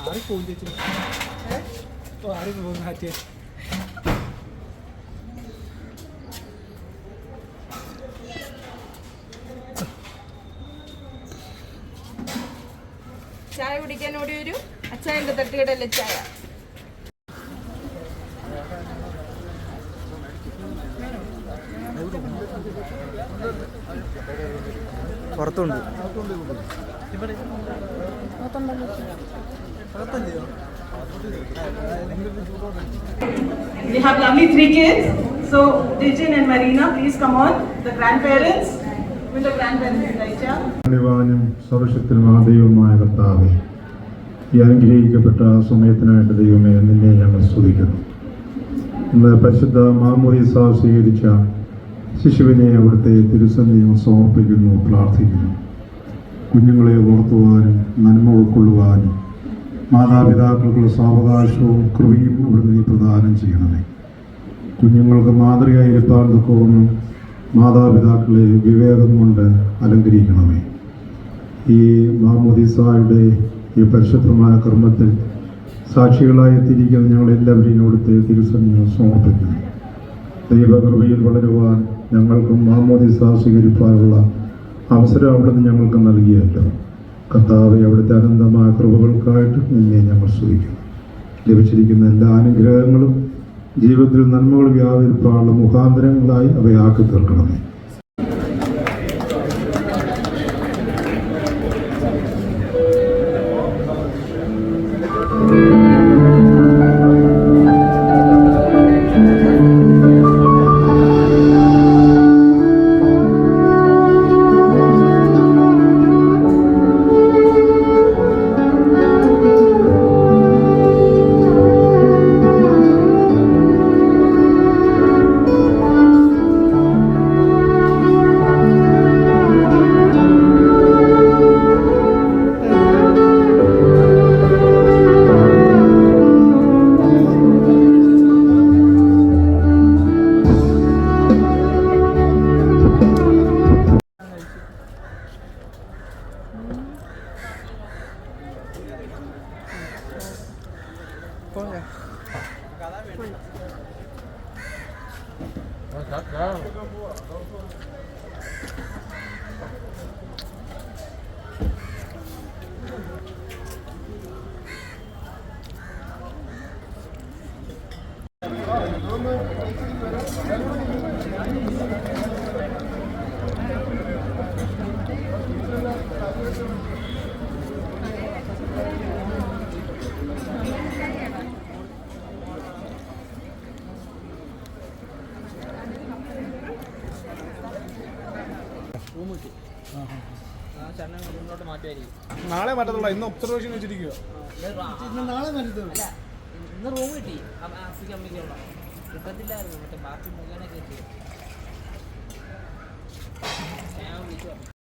ആറിപ്പോവും ചേച്ചി. ആറിപ്പോകും മാറ്റി. ചായ കുടിക്കാൻ ഓടി വരൂ. അച്ചായൻ്റെ തട്ടുകടല്ലേ ചായ. പുറത്തുണ്ട്. We have lovely 3 kids. So Dijin and Marina, please come on. The grandparents. Will the grandparents Raicha? ാനും സർവശക്തനുമായ ദൈവമായ കർത്താവേ, ഈ അനുഗ്രഹിക്കപ്പെട്ട സമയത്തിനായിട്ട് ദൈവമേ നിന്നെ ഞങ്ങൾ സ്തുതിക്കുന്നു. ഇന്ന് പരിശുദ്ധ മാമോദീസ സ്വീകരിച്ച ശിശുവിനെ അവിടുത്തെ തിരുസന്നിധിയിൽ സമർപ്പിക്കുന്നു, പ്രാർത്ഥിക്കുന്നു. കുഞ്ഞുങ്ങളെ വളർത്തുവാനും നന്മ ഉൾക്കൊള്ളുവാനും മാതാപിതാക്കൾക്കുള്ള സാവകാശവും കൃപയും അവിടുന്ന് നീ പ്രദാനം ചെയ്യണമേ. കുഞ്ഞുങ്ങൾക്ക് മാതൃകയായിരിക്കാൻ തക്കവണ്ണം മാതാപിതാക്കളെ വിവേകം കൊണ്ട് അലങ്കരിക്കണമേ. ഈ മാമോദീസായുടെ ഈ പരിശുദ്ധമായ കർമ്മത്തിൽ സാക്ഷികളായി എത്തിയിരിക്കുന്ന ഞങ്ങളെല്ലാവരെയും അവിടുത്തെ തിരുസന്നിധിയിൽ സമർപ്പിക്കുന്നു. ദൈവകൃപയിൽ വളരുവാൻ ഞങ്ങൾക്കും മാമോദീസ സ്വീകരിക്കാനുള്ള അവസരം അവിടുന്ന് ഞങ്ങൾക്ക് നൽകിയല്ലോ. കർത്താവെ, അവിടുത്തെ അനന്തമായ കൃപകൾക്കായിട്ട് നിന്നെ ഞങ്ങൾ സ്തുതിക്കുന്നു. ലഭിച്ചിരിക്കുന്ന എല്ലാ അനുഗ്രഹങ്ങളും ജീവിതത്തിൽ നന്മകൾ വ്യാപരിപ്പാനുള്ള മുഖാന്തരങ്ങളായി അവയാക്കി തീർക്കണമേ. നാളെ മാറ്റത്തുള്ള ഇന്ന് ഒബ്സർവേഷൻ വെച്ചിരിക്കുക. നാളെ മാറ്റത്തുള്ളൂ. ഇന്ന് റൂം കിട്ടി. കിട്ടത്തില്ലായിരുന്നു. മറ്റേ ബാക്കി മുഖേനൊക്കെ ഞാൻ വിളിച്ചു.